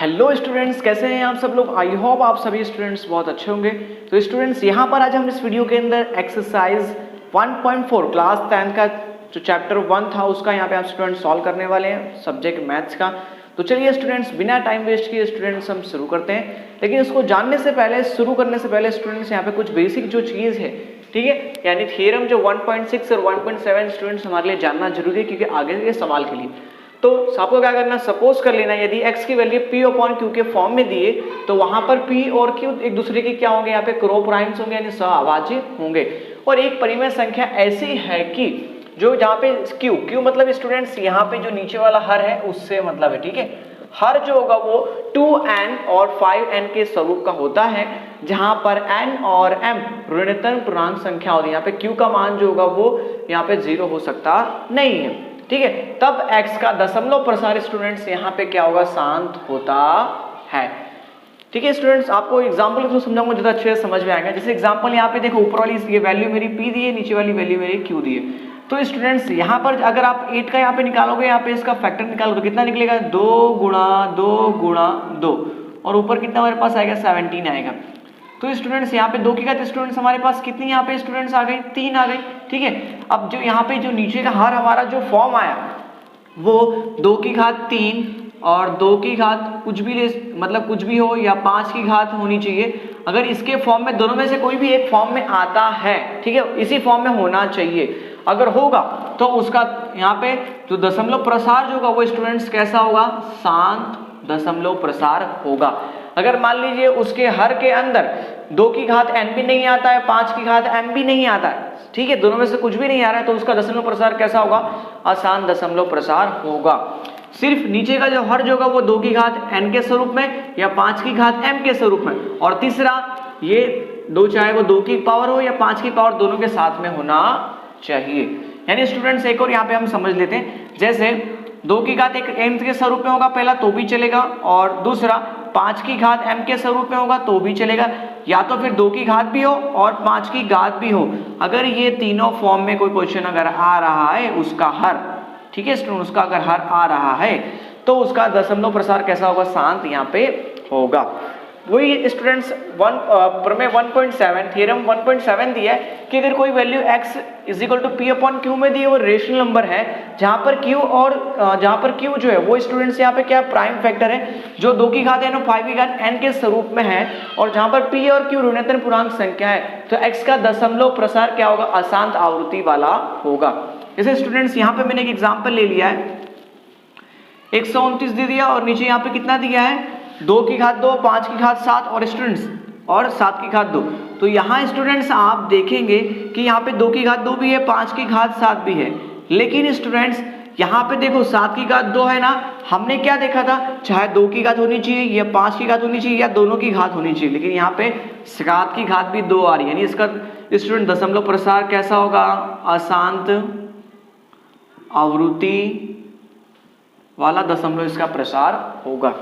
Hello students, कैसे हैं आप सब लोग। आई होप आप सभी स्टूडेंट्स बहुत अच्छे होंगे। तो स्टूडेंट्स यहाँ पर आज हम इस वीडियो के अंदर एक्सरसाइज 1.4 क्लास 10 का जो चैप्टर 1 था उसका यहाँ पे आप स्टूडेंट्स सॉल्व करने वाले हैं, सब्जेक्ट मैथ्स का। तो चलिए स्टूडेंट्स बिना टाइम वेस्ट किए स्टूडेंट्स हम शुरू करते हैं। लेकिन इसको जानने से पहले, शुरू करने से पहले स्टूडेंट्स यहाँ पे कुछ बेसिक जो चीज़ है, ठीक है, यानी थ्योरम जो 1.6 और 1.7 स्टूडेंट्स हमारे लिए जानना जरूरी है, क्योंकि आगे के सवाल के लिए। तो आपको क्या करना, सपोज कर लेना यदि x की वैल्यू p अपॉन q के फॉर्म में दिए तो वहां पर p और q एक दूसरे के क्या होंगे, यहाँ पे क्रॉस प्राइम्स होंगे यानी सहअभाज्य होंगे। और एक परिमेय संख्या ऐसी है कि जो जहाँ पे q मतलब स्टूडेंट्स यहाँ पे जो नीचे वाला हर है उससे मतलब है, ठीक है। हर जो होगा वो 2n और 5n के स्वरूप का होता है, जहां पर n और m ऋणात्मक पूर्णांक संख्या होती है। यहाँ पे q का मान जो होगा वो यहाँ पे 0 हो सकता नहीं है, ठीक है। तब x का दशमलव प्रसार स्टूडेंट्स यहाँ पे क्या होगा, शांत होता है, ठीक है। स्टूडेंट्स आपको एग्जांपल के थ्रू समझाऊंगा, ज्यादा अच्छे से समझ में आएगा। जैसे एग्जांपल यहाँ पे देखो, ऊपर वाली ये वैल्यू मेरी p दी है, नीचे वाली वैल्यू मेरी q दी है। तो स्टूडेंट्स यहाँ पर अगर आप 8 का यहाँ पे निकालोगे, यहाँ पे इसका फैक्टर निकालोगे, कितना निकलेगा, 2 गुणा 2 गुणा 2, और ऊपर कितना हमारे पास आएगा, 17 आएगा। तो स्टूडेंट्स यहाँ पे 2 की घात स्टूडेंट्स हमारे पास कितनी यहाँ पे स्टूडेंट्स आ गई, 3 आ गई, ठीक है। अब जो यहाँ पे जो नीचे का हर हमारा जो फॉर्म आया वो 2 की घात 3 और 2 की घात कुछ भी ले, मतलब कुछ भी हो, या 5 की घात होनी चाहिए। अगर इसके फॉर्म में दोनों में से कोई भी एक फॉर्म में आता है, ठीक है, इसी फॉर्म में होना चाहिए। अगर होगा तो उसका यहाँ पे जो दशमलव प्रसार जो होगा वो स्टूडेंट्स कैसा होगा, शांत दशमलव प्रसार होगा। अगर मान लीजिए उसके हर के अंदर 2 की घात n भी नहीं आता है, 5 की घात m भी नहीं आता है, ठीक है, दोनों में से कुछ भी नहीं आ रहा है, तो उसका दशमलव प्रसार कैसा होगा, अशांत दशमलव प्रसार होगा। सिर्फ नीचे का जो हर जो होगा वो 2 की घात n के स्वरूप में या 5 की घात m के स्वरूप में, और तीसरा ये दो, चाहे वो 2 की पावर हो या 5 की पावर, दोनों के साथ में होना चाहिए। यानी स्टूडेंट्स एक और यहाँ पे हम समझ लेते हैं, जैसे 2 की घात एक m के स्वरूप में होगा पहला तो भी चलेगा, और दूसरा 5 की घात m के स्वरूप में होगा तो भी चलेगा, या तो फिर 2 की घात भी हो और 5 की घात भी हो। अगर ये तीनों फॉर्म में कोई क्वेश्चन अगर आ रहा है उसका हर, ठीक है स्टूडेंट, उसका अगर हर आ रहा है तो उसका दशमलव प्रसार कैसा होगा, शांत यहाँ पे होगा। वही स्टूडेंट्स प्रमेय 1.7 थ्योरम 1.7 दिया है कि अगर कोई value x is equal to p upon q में दी है, वो रेशनल नंबर है, जहां पर q और जहां पर q जो है वो स्टूडेंट्स यहाँ पे क्या प्राइम फैक्टर है, जो 2 की घात n और 5 की घात n के स्वरूप में है, और जहां पर p और q ऋणात्मक पूर्णांक संख्या है, तो x का दशमलव प्रसार क्या होगा, अशांत आवृत्ति वाला होगा। जैसे स्टूडेंट्स यहाँ पे मैंने एक एग्जाम्पल ले लिया है, 129 दे दिया और नीचे यहाँ पे कितना दिया है, 2 की घात 2, 5 की घात 7 और स्टूडेंट्स और 7 की घात 2। तो यहाँ स्टूडेंट्स आप देखेंगे कि यहाँ पे 2 की घात 2 भी है, 5 की घात 7 भी है, लेकिन स्टूडेंट्स यहाँ पे देखो 7 की घात 2 है ना, हमने क्या देखा था, चाहे 2 की घात होनी चाहिए या 5 की घात होनी चाहिए या दोनों की घात होनी चाहिए, लेकिन यहाँ पे 7 की घात भी 2 आ रही है, यानी इसका स्टूडेंट दशमलव प्रसार कैसा होगा, अशांत आवृत्ति वाला दशमलव इसका प्रसार होगा।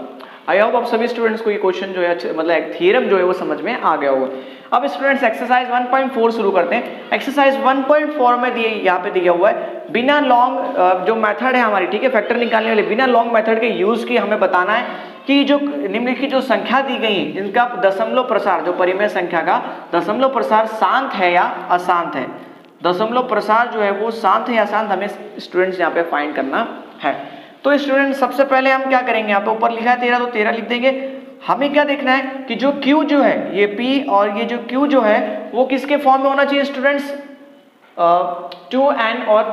आई होप आप सभी स्टूडेंट्स को ये क्वेश्चन जो है मतलब एक थ्योरम जो है वो समझ में आ गया होगा। अब स्टूडेंट्स एक्सरसाइज 1.4 शुरू करते हैं। एक्सरसाइज 1.4 में दिए, यहाँ पे दिया हुआ है, बिना लॉन्ग जो मेथड है हमारी, ठीक है, फैक्टर निकालने वाले, बिना लॉन्ग मेथड के यूज की हमें बताना है कि जो निम्नलिखित जो संख्या दी गई है जिनका दशमलव प्रसार, जो परिमेय संख्या का दशमलव प्रसार शांत है या अशांत है, दशमलव प्रसार जो है वो शांत है या अशांत, हमें स्टूडेंट्स यहाँ पे फाइंड करना है। तो स्टूडेंट सबसे पहले हम क्या करेंगे, यहाँ पे ऊपर लिखा है 13 तो 13 लिख देंगे। हमें क्या देखना है कि जो Q जो है, ये P और ये जो Q जो है वो किसके फॉर्म में होना चाहिए स्टूडेंट्स, 2n और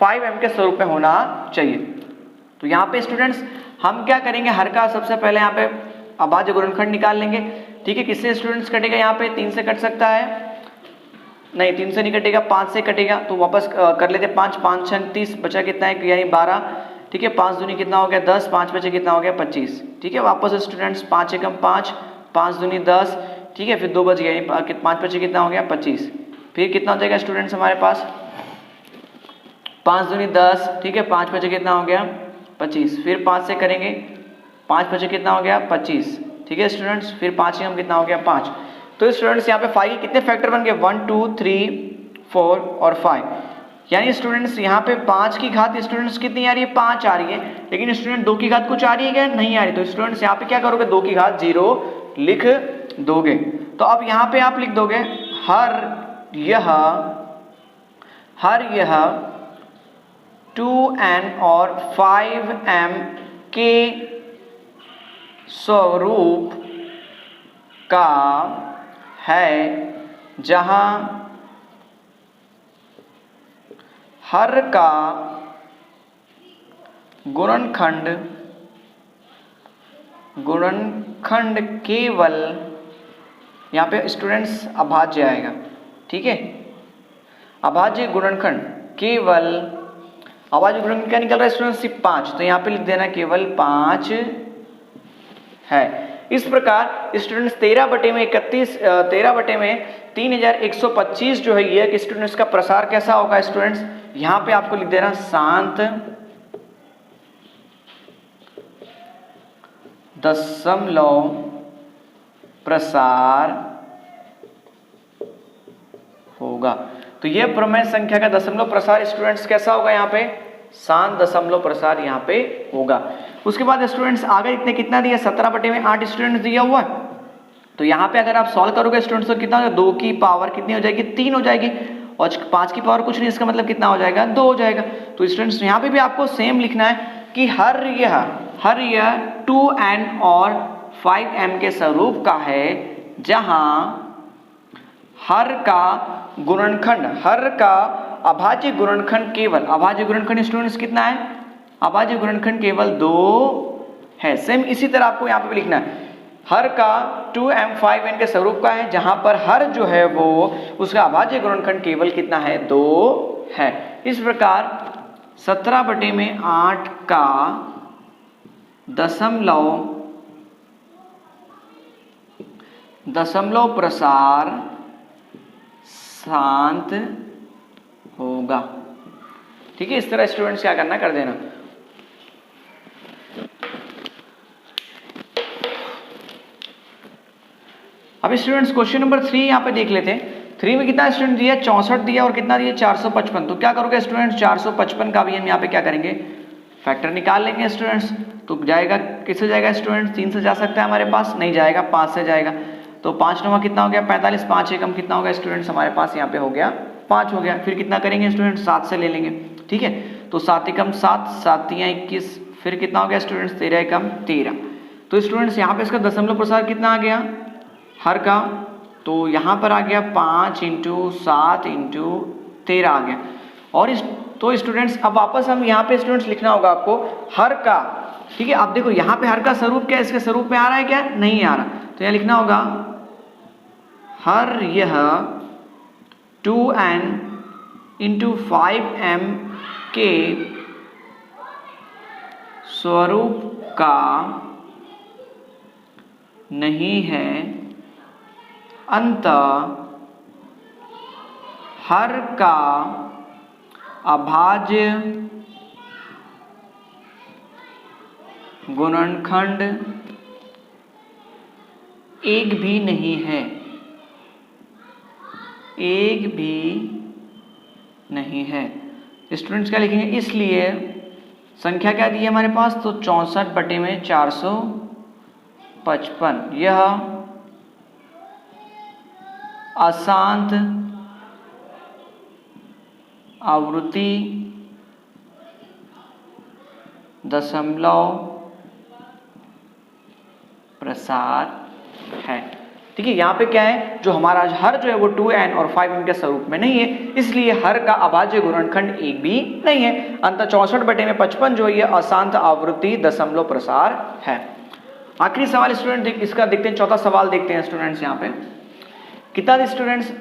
5m के स्वरूप में होना चाहिए। तो यहाँ पे स्टूडेंट्स हम क्या करेंगे, हर का सबसे पहले यहाँ पे अभाज्य गुणनखंड निकाल लेंगे, ठीक है। किससे स्टूडेंट्स कटेगा, यहाँ पे 3 से कट सकता है, नहीं 3 से नहीं कटेगा, 5 से कटेगा, तो वापस कर लेते 5, 5 6 30, बचा कितना है, यानी 12, ठीक है, 5 दूनी कितना हो गया 10, 5 बचे कितना हो गया 25, ठीक है। वापस स्टूडेंट्स 5 एकम 5, 5 दूनी 10, ठीक है, फिर 2 बच गया, 5 बचे कितना हो गया 25, फिर कितना हो जाएगा स्टूडेंट्स हमारे पास 5 दूनी 10, ठीक है, 5 बचे कितना हो गया 25, फिर 5 से करेंगे, 5 बचे कितना हो गया 25, ठीक है स्टूडेंट्स, फिर 5 एकम कितना हो गया 5। तो स्टूडेंट्स यहाँ पे 5 के कितने फैक्टर बन गए, 1 2 3 4 और 5। यानी स्टूडेंट्स यहाँ पे 5 की घात स्टूडेंट्स कितनी आ रही है, 5 आ रही है, लेकिन स्टूडेंट 2 की घात कुछ आ रही है क्या, नहीं आ रही। तो स्टूडेंट्स यहाँ पे क्या करोगे, 2 की घात 0 लिख दोगे। तो अब यहाँ पे आप लिख दोगे हर यह 2n और 5m के स्वरूप का है, जहां हर का गुणनखंड केवल, यहाँ पे स्टूडेंट्स अभाज्य आएगा, ठीक है, अभाज्य गुणनखंड केवल, अभाज्य गुणनखंड क्या निकल रहा है स्टूडेंट्स, सिर्फ 5, तो यहाँ पे लिख देना केवल 5 है। इस प्रकार स्टूडेंट्स 13/3125 जो है ये कि स्टूडेंट्स का प्रसार कैसा होगा स्टूडेंट्स, यहाँ पे आपको लिख देना शांत दशमलव प्रसार होगा। तो ये प्रमेय संख्या का दशमलव प्रसार स्टूडेंट्स कैसा होगा, यहाँ पे शांत दशमलव प्रसार यहाँ पे होगा। उसके बाद स्टूडेंट्स आगे इतने कितना दिया, 17/8 स्टूडेंट्स दिया हुआ है। तो यहाँ पे अगर आप सॉल्व करोगे स्टूडेंट्स तो कितना हो जाएगा, 2 की पावर कितनी हो जाएगी, 3 हो जाएगी, और 5 की पावर कुछ नहीं, इसका मतलब कितना हो जाएगा, 2 हो जाएगा। तो स्टूडेंट्स यहाँ पे भी आपको सेम लिखना है कि हर यह 2n और 5m के स्वरूप का है, जहां हर का अभाज्य गुणनखंड केवल, अभाज्य गुणनखंड स्टूडेंट्स कितना है, अभाज्य गुणनखंड केवल 2 है। सेम इसी तरह आपको यहाँ पे लिखना है, हर का 2m 5n के स्वरूप का है, जहां पर हर जो है वो उसका अभाज्य गुणनखंड केवल कितना है, 2 है। इस प्रकार 17/8 का दशमलव प्रसार शांत होगा, ठीक है। इस तरह स्टूडेंट्स क्या करना, कर देना। अब स्टूडेंट्स क्वेश्चन नंबर 3 यहाँ पे देख लेते हैं। 3 में कितना स्टूडेंट दिया, 64 दिया, और कितना दिया, 455। तो क्या करोगे स्टूडेंट्स, 455 का भी हम यहाँ पे क्या करेंगे, फैक्टर निकाल लेंगे स्टूडेंट्स। तो जाएगा, किससे जाएगा स्टूडेंट्स, 3 से जा सकता है हमारे पास, नहीं जाएगा, 5 से जाएगा। तो 5 9 कितना हो गया, 45, 5 एकम कितना होगा स्टूडेंट्स, हमारे पास यहाँ पे हो गया 5 हो गया। फिर कितना करेंगे स्टूडेंट्स, 7 से ले लेंगे, ठीक है। तो 7 एकम 7, 7 तियां 21, फिर कितना हो गया स्टूडेंट्स, 13 एकम 13। तो स्टूडेंट्स यहाँ पे इसका दशमलव प्रसार कितना आ गया हर का, तो यहाँ पर आ गया 5 × 7 × 13 आ गया। और तो स्टूडेंट्स अब वापस हम यहाँ पे स्टूडेंट्स लिखना होगा आपको हर का, ठीक है। आप देखो यहाँ पे हर का स्वरूप क्या है, इसके स्वरूप में आ रहा है क्या, नहीं आ रहा। तो यहाँ लिखना होगा हर यह 2n × 5m के स्वरूप का नहीं है, अंतः हर का अभाज्य गुणनखंड एक भी नहीं है, एक भी नहीं है। स्टूडेंट्स क्या लिखेंगे, इसलिए संख्या क्या दी है हमारे पास, तो 64/455 यह अशांत आवृत्ति दशमलव प्रसार है, ठीक है। यहाँ पे क्या है, जो हमारा हर जो है वो 2n और 5n के स्वरूप में नहीं है, इसलिए हर का अभाज्य गुणनखंड एक भी नहीं है। अंततः 64/55 जो ये अशांत आवृत्ति दशमलव प्रसार है। आखिरी सवाल स्टूडेंट इसका देखते हैं, चौथा सवाल देखते हैं स्टूडेंट्स। यहाँ पे कितना स्टूडेंट्स,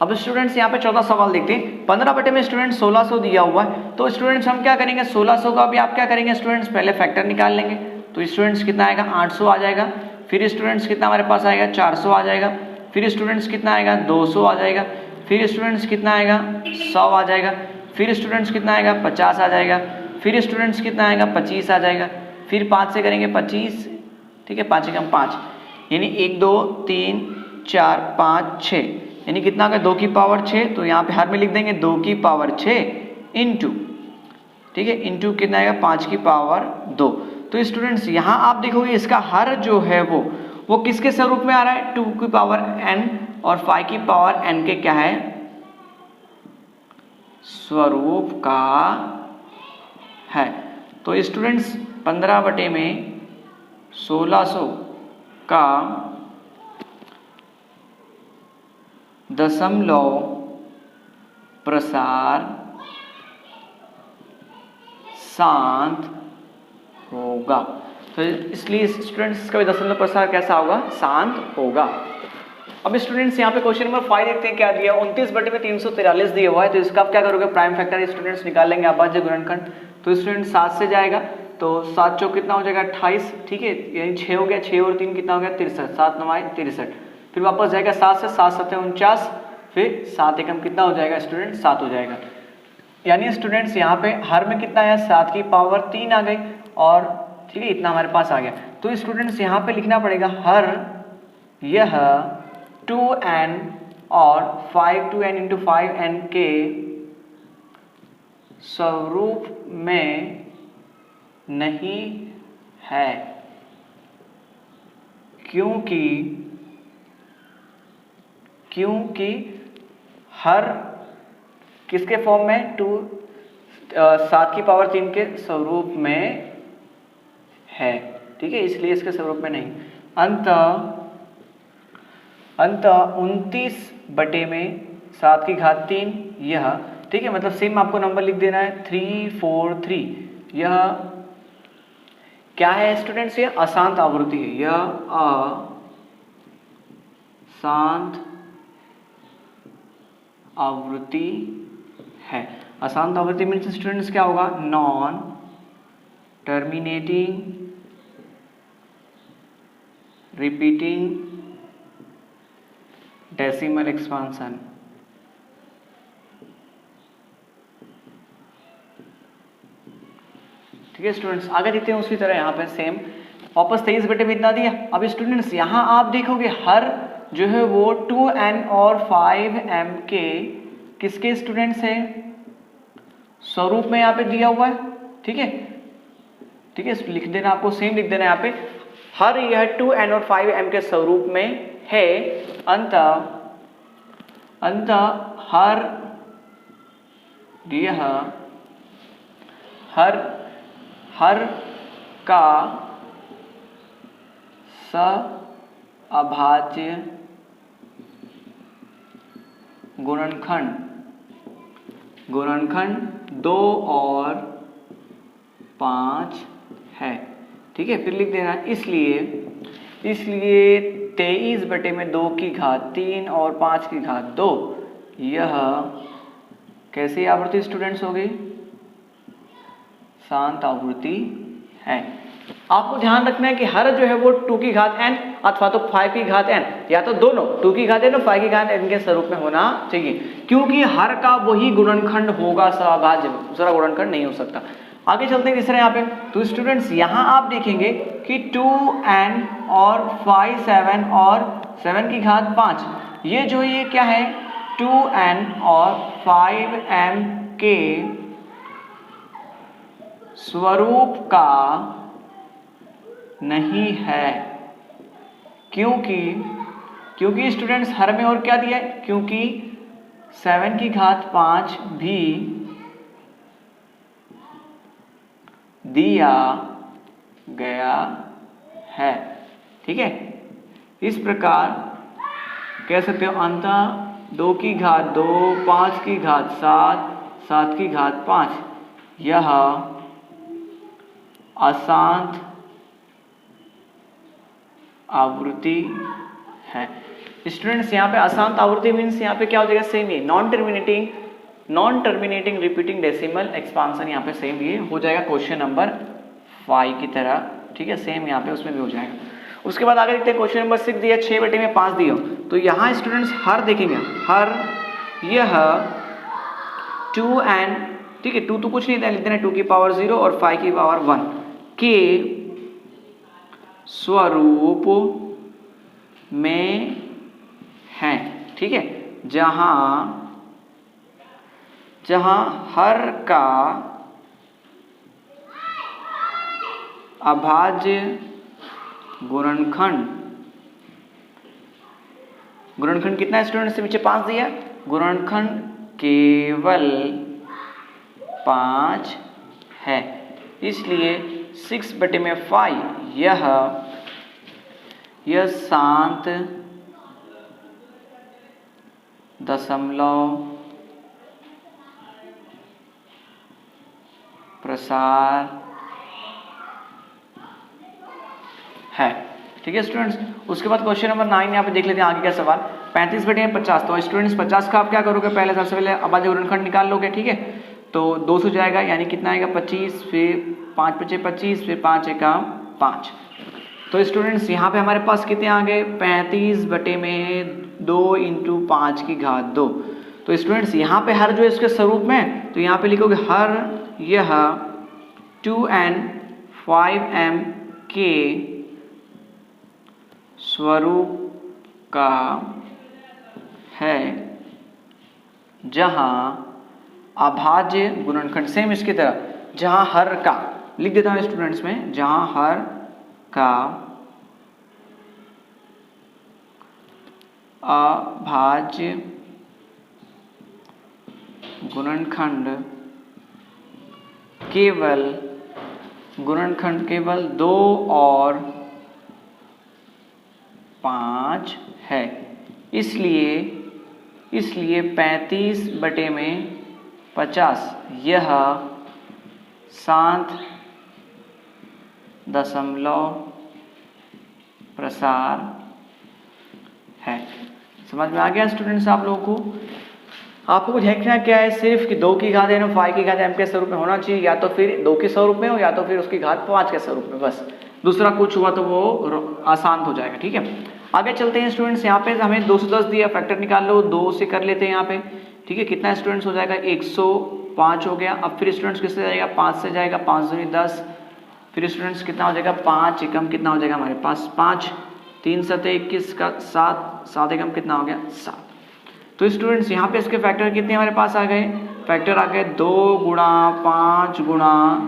अब स्टूडेंट्स यहाँ पे चौथा सवाल देखते हैं। 15 में स्टूडेंट 1600 दिया हुआ है, तो स्टूडेंट्स हम क्या करेंगे, 1600 का भी आप क्या करेंगे स्टूडेंट्स, पहले फैक्टर निकाल लेंगे। तो स्टूडेंट्स कितना आएगा, 800 आ जाएगा। फिर स्टूडेंट्स कितना हमारे पास आएगा, 400 आ जाएगा। फिर स्टूडेंट्स कितना आएगा, 200 आ जाएगा। फिर स्टूडेंट्स कितना आएगा, 100 आ जाएगा। फिर स्टूडेंट्स कितना आएगा, 50 आ जाएगा। फिर स्टूडेंट्स कितना आएगा, 25 आ जाएगा। फिर 5 से करेंगे 25, ठीक है, 5 एकम 5, यानी 1 2 3 4 5 6, यानी कितना का 2 की पावर 6, तो यहाँ पे हर में लिख देंगे 2 की पावर 6 इंटू, ठीक है, इंटू कितना आएगा 5 की पावर 2। तो स्टूडेंट्स यहाँ आप देखोगे इसका हर जो है वो किसके स्वरूप में आ रहा है, 2 की पावर n और 5 की पावर n के क्या है, स्वरूप का है। तो स्टूडेंट्स 15 बटे में 1600 का दशमलव प्रसार शांत होगा। तो इसलिए स्टूडेंट्स इसका भी दशमलव प्रसार कैसा होगा, शांत होगा। अब स्टूडेंट्स यहाँ पे क्वेश्चन नंबर 5 देखते हैं क्या दिया, 29 बटे में 343 दिया हुआ है। तो इसका आप क्या करोगे, प्राइम फैक्टर स्टूडेंट्स निकालेंगे अभाज्य गुणनखंड। तो स्टूडेंट 7 से जाएगा, तो 7 चौक कितना हो जाएगा 28, ठीक है, यानी 6 हो गया, 6 और 3 कितना हो गया 63, 7 9 63। फिर वापस जाएगा 7 से, 7 7 49, फिर 7 एकम कितना हो जाएगा स्टूडेंट 7 हो जाएगा। यानी स्टूडेंट्स यहाँ पे हर में कितना है 7 की पावर 3 आ गई, और ठीक है इतना हमारे पास आ गया। तो स्टूडेंट्स यहाँ पे लिखना पड़ेगा हर यह 2n और 5 इंटू 5n के स्वरूप में नहीं है, क्योंकि हर किसके फॉर्म में 7 की पावर 3 के स्वरूप में है, ठीक है, इसलिए इसके स्वरूप में नहीं। अंत 29 बटे में 7 की घात 3 यह, ठीक है, मतलब सेम आपको नंबर लिख देना है 343। यह क्या है स्टूडेंट्स, ये अशांत आवृत्ति है, यह अशांत आवृत्ति है। अशांत आवृत्ति मीन्स स्टूडेंट्स क्या होगा, non terminating repeating decimal expansion. ठीक है स्टूडेंट्स, आगे देखते हैं उसी तरह यहाँ पे सेम वापस 23 बटे में इतना दिया। अब स्टूडेंट्स यहाँ आप देखोगे हर जो है वो 2n और 5m के किसके स्टूडेंट्स है, स्वरूप में यहाँ पे दिया हुआ है, ठीक है, ठीक है, लिख देना, आपको सेम लिख देना यहाँ पे, हर यह 2n और 5m के स्वरूप में है। अंत हर यह हर का अभाज्य गुणनखंड 2 और 5 है, ठीक है, फिर लिख देना इसलिए 23 बटे में 2 की घात 3 और 5 की घात 2 यह कैसी आवृत्ति स्टूडेंट्स होगी, शांत आवृत्ति है। आपको ध्यान रखना है कि हर जो है वो 2 की घात n अथवा तो 5 की घात n, या तो दोनों 2 की घात n और 5 की घात n के स्वरूप में होना चाहिए, क्योंकि हर का वही गुणनखंड होगा, सभाज्य दूसरा गुणनखंड नहीं हो सकता। आगे चलते हैं तीसरे यहाँ पे। तो स्टूडेंट्स यहाँ आप देखेंगे कि 2n और 5 7 और 7 की घात 5, ये जो ये क्या है 2n और 5m के स्वरूप का नहीं है, क्योंकि स्टूडेंट्स हर में और क्या दिया है, क्योंकि 7 की घात 5 भी दिया गया है, ठीक है। इस प्रकार कह सकते हो अंततः 2 की घात 2, 5 की घात 7, 7 की घात 5 यह अशांत आवृत्ति है। स्टूडेंट्स यहाँ पे अशांत आवृत्ति मीन्स यहाँ पे क्या हो जाएगा, सेम ये non terminating repeating decimal expansion, यहाँ पे सेम ये हो जाएगा क्वेश्चन नंबर 5 की तरह, ठीक है, सेम यहाँ पे उसमें भी हो जाएगा। उसके बाद आगे देखते हैं क्वेश्चन नंबर 6 दिया 6 बटे में 5 दिया। तो यहाँ स्टूडेंट्स हर देखेंगे, हर यह 2n, ठीक है, 2 तो कुछ नहीं था, लिख देना 2 की पावर 0 और 5 की पावर 1 के स्वरूप में है, ठीक है, जहां हर का अभाज्य गुणनखंड कितना है स्टूडेंट्स? से नीचे 5 दिया, गुणनखंड केवल 5 है, इसलिए 6/5 यह शांत दशमलव प्रसार है। ठीक है स्टूडेंट्स, उसके बाद क्वेश्चन नंबर 9 यहाँ पे देख लेते हैं आगे क्या सवाल। 35/50, तो स्टूडेंट्स 50 का आप क्या करोगे? पहले सबसे पहले अभाज्य गुणनखंड निकाल लोगे। ठीक है, तो 200 जाएगा, यानी कितना आएगा? 25, फिर 5 × 5 = 25, फिर 5 × 5। तो स्टूडेंट्स यहाँ पे हमारे पास कितने आ गए? 35/2 × 5⁵2। तो स्टूडेंट्स यहाँ पे हर जो है इसके स्वरूप में, तो यहाँ पे लिखोगे हर यह 2n 5m के स्वरूप का है, जहां अभाज्य गुणनखंड, सेम इसकी तरह, जहां हर का, लिख देता हूं स्टूडेंट्स में, जहां हर का अभाज्य गुणनखंड केवल 2 और 5 है, इसलिए 35/50 यह शांत दशमलव प्रसार है। समझ में आ गया स्टूडेंट्स आप लोगों को? आपको देखना क्या है सिर्फ कि 2 की घात n 5 की घात m के स्वरूप में होना चाहिए, या तो फिर 2 के स्वरूप में हो, या तो फिर उसकी घात 5 के स्वरूप में, बस। दूसरा कुछ हुआ तो वो आसान हो जाएगा। ठीक है, आगे चलते हैं स्टूडेंट्स। यहाँ पे हमें 210 दिया, फैक्टर निकाल लो, 2 से कर लेते हैं यहाँ पे। ठीक है, कितना स्टूडेंट्स हो जाएगा? 105 हो गया। अब फिर स्टूडेंट्स किससे जाएगा? 5 से जाएगा, 5 दूनी 10। फिर स्टूडेंट्स कितना हो जाएगा? 5 एकम कितना हो जाएगा हमारे पास? 5, 3 × 7 = 21 का 7, 7 एकम कितना हो गया? 7। तो स्टूडेंट्स यहाँ पे इसके फैक्टर कितने हमारे पास आ गए? फैक्टर आ गए 2 × 5 ×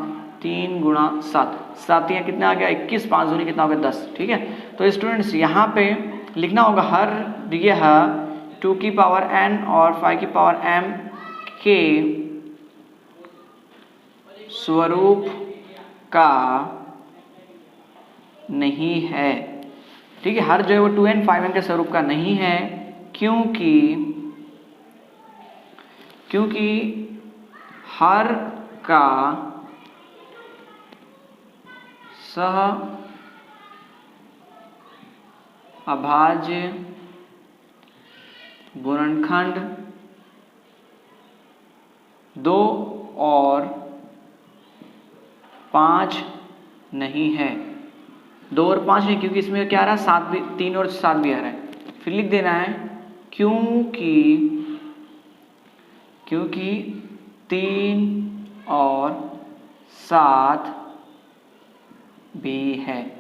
3 × 7, 7 यहाँ कितना आ गया? 21, 5 दूनी कितना हो गया? 10। ठीक है, तो स्टूडेंट्स यहाँ पे लिखना होगा हर यह 2 की पावर n और 5 की पावर m के स्वरूप का नहीं है। ठीक है, हर जो है वो 2n 5m के स्वरूप का नहीं है, क्योंकि हर का सह अभाज्य गुणनखंड 2 और 5 नहीं है। 2 और 5 नहीं, क्योंकि इसमें क्या आ रहा है? 7 भी, 3 और 7 भी आ रहा है। फिर लिख देना है क्योंकि 3 और 7 भी है,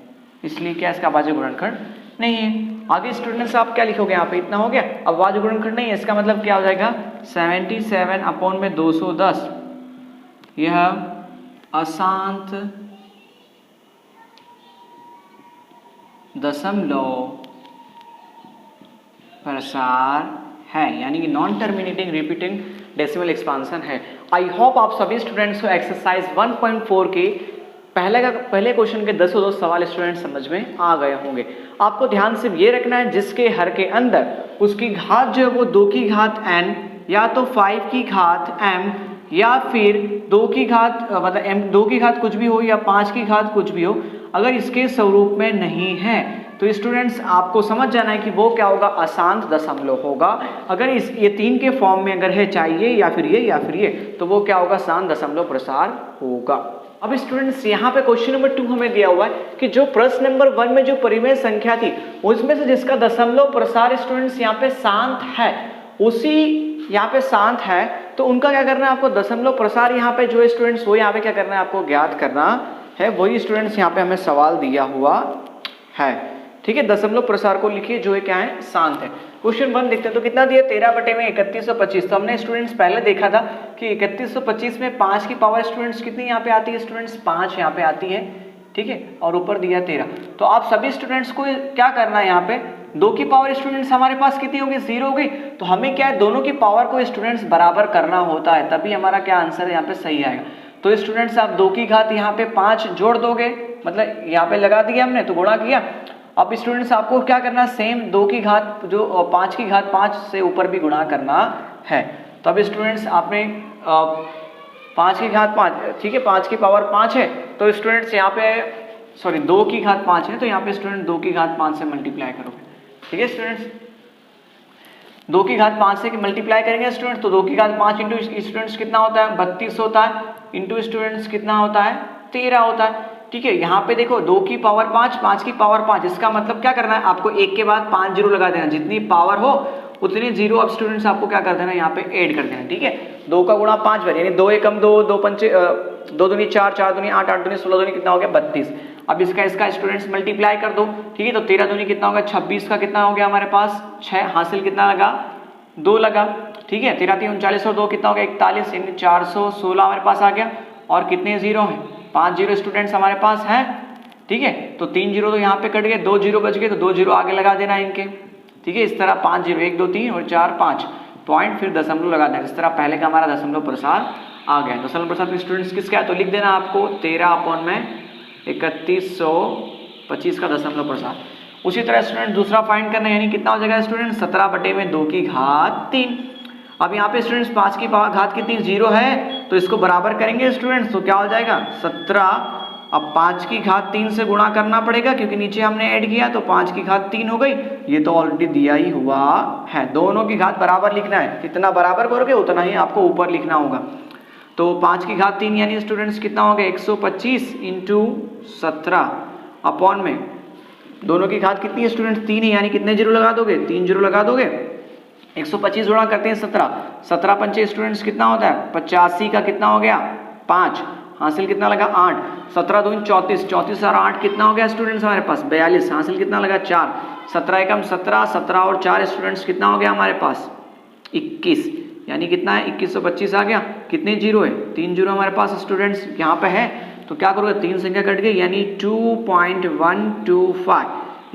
इसलिए क्या इसका अभाज्य गुणनखंड नहीं है। आगे स्टूडेंट्स आप क्या लिखोगे? यहाँ पे इतना हो गया, अभाज्य गुणनखंड नहीं है, इसका मतलब क्या हो जाएगा? 77/210 यह अशांत दशमलव प्रसार है, यानी कि non terminating repeating decimal expansion है। आई होप आप सभी स्टूडेंट्स को एक्सरसाइज 1.4 के पहले क्वेश्चन के 10 सवाल स्टूडेंट समझ में आ गए होंगे। आपको ध्यान सिर्फ ये रखना है, जिसके हर के अंदर उसकी घात जो है वो 2 की घात n या तो 5 की घात m या फिर 2 की घात मतलब m 2 की घात कुछ भी हो या 5 की घात कुछ भी हो, अगर इसके स्वरूप में नहीं है तो स्टूडेंट्स आपको समझ जाना है कि वो क्या होगा? अशांत दशमलव होगा। अगर ये 3 के फॉर्म में अगर है, चाहिए या फिर ये, तो वो क्या होगा? शांत दशमलव प्रसार होगा। अब स्टूडेंट्स यहाँ पे क्वेश्चन नंबर 2 हमें दिया हुआ है कि जो प्रश्न नंबर 1 में जो परिमेय संख्या थी उसमें से जिसका दशमलव प्रसार स्टूडेंट्स यहाँ पे शांत है, उसी यहाँ पे शांत है, तो उनका क्या करना है आपको? दशमलव प्रसार यहाँ पे जो स्टूडेंट्स वो यहाँ पे क्या करना है आपको? ज्ञात करना है। वही स्टूडेंट्स यहाँ पे हमें सवाल दिया हुआ है। ठीक है, दशमलव प्रसार को लिखिए जो है क्या है, शांत है। क्वेश्चन 1 देखते हैं, तो कितना दिया 13/3125। तो हमने स्टूडेंट्स पहले देखा था कि 3125 में 5 की पावर स्टूडेंट्स कितनी यहाँ पे आती है, स्टूडेंट्स 5 यहाँ पे आती है, ठीक है, और ऊपर दिया 13। तो आप सभी स्टूडेंट्स को क्या करना है, यहाँ पे 2 की पावर स्टूडेंट्स हमारे पास कितनी होगी, 0 हो गई। तो हमें क्या है, दोनों की पावर को स्टूडेंट्स बराबर करना होता है, तभी हमारा क्या आंसर है यहाँ पे सही आएगा। तो स्टूडेंट्स आप 2 की घात यहाँ पे 5 जोड़ दोगे, मतलब यहाँ पे लगा दिया हमने तो गुणा किया। अब स्टूडेंट्स आपको क्या करना, सेम 2 की घात जो 5 की घात 5 से ऊपर भी गुणा करना है। तो अब स्टूडेंट्स आपने 5 की घात 5, ठीक है, 5 की पावर 5 है, तो स्टूडेंट्स यहाँ पे सॉरी 2 की घात 5 है, तो यहाँ पे स्टूडेंट 2 की घात 5 से मल्टीप्लाई करोगे, ठीक है स्टूडेंट्स, 2 की घात 5 से मल्टीप्लाई करेंगे स्टूडेंट, तो 2 की घात 5 इंटू स्टूडेंट्स कितना होता है, 32 होता है, इंटू स्टूडेंट्स कितना होता है, 13 होता है, ठीक है। यहाँ पे देखो 2 की पावर 5, 5 की पावर 5, इसका मतलब क्या करना है, आपको एक के बाद 5 जीरो लगा देना, जितनी पावर हो उतनी जीरो अब स्टूडेंट्स आपको क्या कर देना, यहाँ पे ऐड कर देना, ठीक है। 2 का गुणा 5 बार, यानी 2 एकम 2, 2 पंचे 2 दूनी 4, 4 दूनी 8, 8 दूनी 16, दूनी कितना हो गया 32। अब इसका स्टूडेंट्स मल्टीप्लाई कर दो, ठीक है, तो 13 दूनी कितना होगा 26, का कितना हो गया हमारे पास 6, हासिल कितना लगा 2 लगा, ठीक है। 13 3 39 और 2 कितना हो गया 41, यानी 416 हमारे पास आ गया, और कितने जीरो हैं, 5 जीरो स्टूडेंट्स हमारे पास हैं, ठीक है। तो 3 जीरो तो यहाँ पे कट गए, 2 जीरो बच गए, तो 2 जीरो आगे लगा देना इनके, ठीक है। इस तरह 5 जीरो 1 2 3 और 4 5 पॉइंट, फिर दशमलव लगा देना। इस तरह पहले का हमारा दशमलव प्रसार आ गया। दशमलव प्रसार स्टूडेंट्स किसका है, तो लिख देना आपको 13/3125 का दशमलव प्रसार। उसी तरह स्टूडेंट दूसरा फाइंड करना, यानी कितना हो जाएगा स्टूडेंट 17/2 की घात 3। अब यहाँ पे स्टूडेंट्स 5 की घात कितनी 0 है, तो इसको बराबर करेंगे स्टूडेंट्स, तो क्या हो जाएगा 17। अब 5 की घात 3 से गुणा करना पड़ेगा, क्योंकि नीचे हमने ऐड किया, तो 5 की घात 3 हो गई, ये तो ऑलरेडी दिया ही हुआ है। दोनों की घात बराबर लिखना है, कितना बराबर करोगे उतना ही आपको ऊपर लिखना होगा। तो 5 की घात 3 यानी स्टूडेंट्स कितना हो गया 125 इंटू 17 अपॉन में दोनों की घात कितनी है स्टूडेंट्स 3 है, यानी कितने जीरो लगा दोगे 3 जीरो लगा दोगे। 125 गुणा करते हैं 17, 17 पंचे स्टूडेंट्स कितना होता है 85 का कितना हो गया 5, हासिल कितना लगा 8, 17 दूनी 34, 34 और 8 कितना हो गया स्टूडेंट्स हमारे पास 42, हासिल कितना लगा 4, 17 एकम 17, 17 और 4 स्टूडेंट्स कितना हो गया हमारे पास 21, यानी कितना है 2125 आ गया। कितने जीरो है 3 जीरो हमारे पास स्टूडेंट्स यहाँ पे है, तो क्या करोगे 3 संख्या कट गई, यानी 2.125,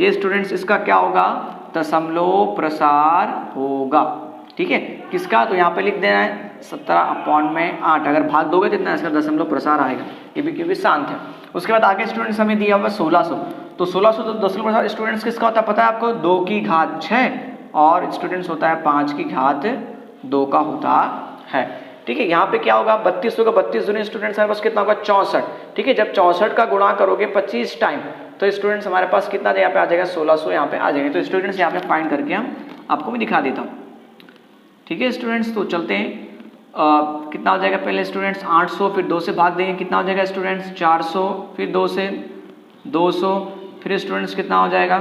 ये स्टूडेंट्स इसका क्या होगा दशमलव प्रसार होगा, ठीक है। किसका, तो यहाँ पे लिख देना है 17/8, अगर भाग दोगे तो इतना इसका दशमलव प्रसार आएगा, ये भी क्योंकि शांत है। उसके बाद आगे स्टूडेंट्स हमें दिया हुआ 1600, तो 1600 तो दशमलव प्रसार स्टूडेंट्स किसका होता है पता है आपको 2 की घात 6 और स्टूडेंट्स होता है 5 की घात 2 का होता है, ठीक है। यहाँ पे क्या होगा 32 होगा, 32 दूनी स्टूडेंट्स हमारे पास कितना होगा 64, ठीक है। जब 64 का गुणा करोगे 25 टाइम तो स्टूडेंट्स हमारे पास कितना यहाँ पे आ जाएगा 1600 यहाँ पे आ जाएंगे। तो स्टूडेंट्स यहाँ पे फाइंड करके हम आपको भी दिखा देता हूँ, ठीक है स्टूडेंट्स। तो चलते हैं कितना हो जाएगा पहले स्टूडेंट्स 800, फिर 2 से भाग देंगे कितना हो जाएगा स्टूडेंट्स 400, फिर 2 से 200, फिर स्टूडेंट्स कितना हो जाएगा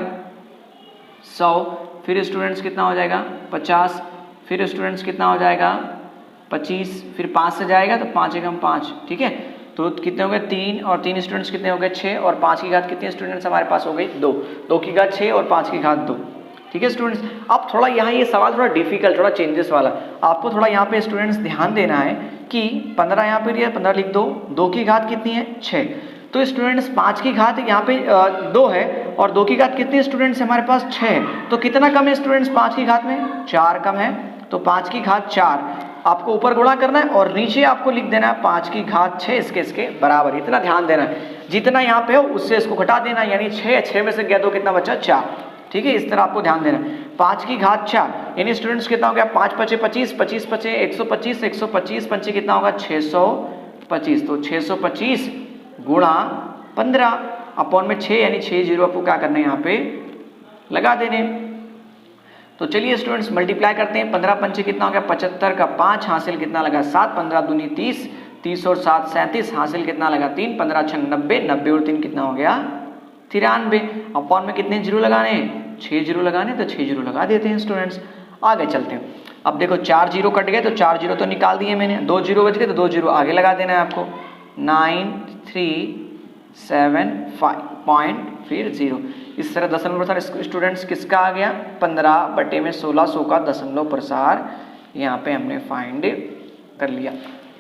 100, फिर स्टूडेंट्स कितना हो जाएगा 50, फिर स्टूडेंट्स कितना हो जाएगा 25, फिर 5 से जाएगा तो 5 एकम 5, ठीक है। तो कितने हो गए 3 और 3 स्टूडेंट्स कितने हो गए 6 और 5 की घात कितने स्टूडेंट्स हमारे पास हो गई 2, 2 की घात 6 और 5 की घात 2, ठीक है स्टूडेंट्स। अब थोड़ा यहाँ ये सवाल थोड़ा डिफिकल्ट थोड़ा चेंजेस वाला, आपको थोड़ा यहाँ पे स्टूडेंट्स ध्यान देना है कि 15 यहाँ पे दिया 15 लिख दो, 2 की घात कितनी है 6, तो स्टूडेंट्स 5 की घात यहाँ पे 2 है और 2 की घात कितने स्टूडेंट्स हमारे पास 6 है, तो कितना कम है स्टूडेंट्स 5 की घात में 4 कम है, तो 5 की घात 4 आपको ऊपर गुणा करना है और नीचे आपको लिख देना है 5 की घात 6 इसके बराबर, इतना ध्यान देना है। जितना यहाँ पे हो उससे इसको घटा देना, यानी 6 में से गया 2 कितना बचा 4, ठीक है। इस तरह आपको ध्यान देना है 5 की घात 4 यानी स्टूडेंट्स कितना हो गया 5 पचे 25, 25 पचे 125, 125 पंचे कितना होगा 625, तो 625 गुणा 15 अपॉन में 6 यानी 6 जीरो आपको क्या करना है यहाँ पे लगा देने। तो चलिए स्टूडेंट्स मल्टीप्लाई करते हैं, 15 पंचे कितना हो गया 75 का 5, हासिल कितना लगा 7, 15 दूनी 30, 30 और 7 37, हासिल कितना लगा 3, 15 छंग 90, 90 और 3 कितना हो गया 93, अपॉन में कितने जीरो लगाने 6 जीरो लगाने, तो 6 जीरो लगा देते हैं स्टूडेंट्स। आगे चलते हैं, अब देखो 4 जीरो कट गए तो 4 जीरो तो निकाल दिए मैंने, 2 जीरो बच गए तो 2 जीरो आगे लगा देना है आपको, 9 3 7.5 पॉइंट फिर 0। इस तरह दशमलव प्रसार स्टूडेंट्स किसका आ गया 15/1600 का दशमलव प्रसार यहाँ पे हमने फाइंड कर लिया।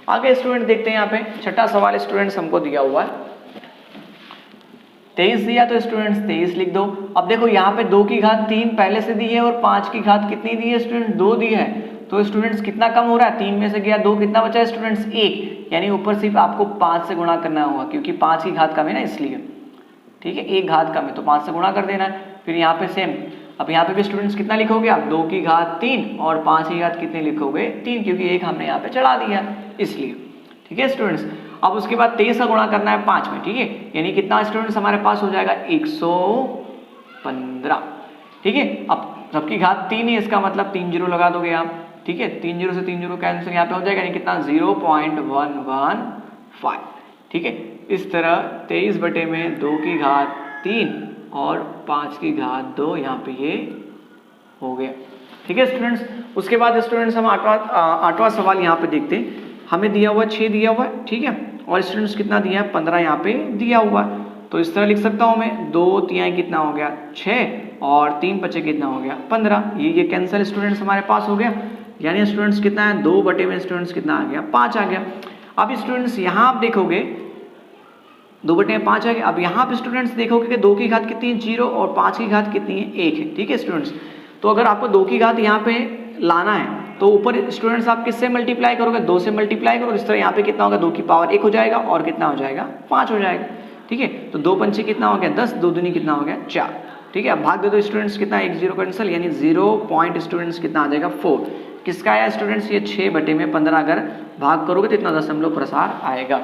आगे स्टूडेंट देखते हैं यहाँ पे छठा सवाल स्टूडेंट्स हमको दिया हुआ है 23 दिया, तो स्टूडेंट्स 23 लिख दो। अब देखो यहाँ पे 2 की घात 3 पहले से दी है और 5 की घात कितनी दी है स्टूडेंट 2 दी है, तो स्टूडेंट्स कितना कम हो रहा है 3 में से गया 2, कितना बचा है स्टूडेंट्स 1, यानी ऊपर सिर्फ आपको 5 से गुणा करना होगा क्योंकि 5 की घात कम है ना इसलिए, ठीक है 1 घात कम है तो 5 से गुणा कर देना है। फिर यहाँ पे सेम, अब यहाँ पे भी स्टूडेंट्स कितना लिखोगे आप 2 की घात 3 और 5 की घात कितने लिखोगे 3, क्योंकि 1 हमने यहाँ पे चढ़ा दिया इसलिए, ठीक है स्टूडेंट्स। अब उसके बाद 23 का गुणा करना है 5 में, ठीक है, यानी कितना स्टूडेंट्स हमारे पास हो जाएगा 115, ठीक है। अब सबकी घात 3 है, इसका मतलब 3 जीरो लगा दोगे आप, ठीक है, 3 जीरो से 3 जीरो कैंसिल यहाँ पे हो जाएगा, यानी कितना 0.115, ठीक है। इस तरह 23 बटे में 2 की घात 3 और 5 की घात 2 यहाँ पे ये हो गया, ठीक है स्टूडेंट्स। उसके बाद स्टूडेंट्स हम आठवां सवाल यहाँ पे देखते हैं, हमें दिया हुआ 6 दिया हुआ है, ठीक है, और स्टूडेंट्स कितना दिया है 15 यहाँ पे दिया हुआ है, तो इस तरह लिख सकता हूँ मैं 2 तिहाई कितना हो गया 6 और 3 बचे कितना हो गया 15, ये कैंसिल स्टूडेंट्स हमारे पास हो गया, यानी स्टूडेंट्स कितना है 2 बटे में स्टूडेंट्स कितना आ गया 5 आ गया। अब स्टूडेंट्स यहाँ आप देखोगे 2 बटे में 5 आ गया। अब यहाँ पे स्टूडेंट्स देखोगे कि 2 की घात कितनी है 0 और 5 की घात कितनी है 1 है, ठीक है स्टूडेंट्स। तो अगर आपको 2 की घात यहाँ पे लाना है तो ऊपर स्टूडेंट्स आप किससे मल्टीप्लाई करोगे 2 से मल्टीप्लाई करोगे, इस तरह यहाँ पे कितना होगा 2 की पावर 1 हो जाएगा और कितना हो जाएगा 5 हो जाएगा, ठीक है। तो 2 पंचे कितना हो गया 10, 2 दूनी कितना हो गया 4, ठीक है। अब भाग दे दो स्टूडेंट्स कितना 1 0 कैंसिल, यानी 0 पॉइंट स्टूडेंट्स कितना आ जाएगा 4, किसका आया स्टूडेंट्स ये 6 बटे में 15 अगर भाग करोगे तो इतना दशमलव प्रसार आएगा।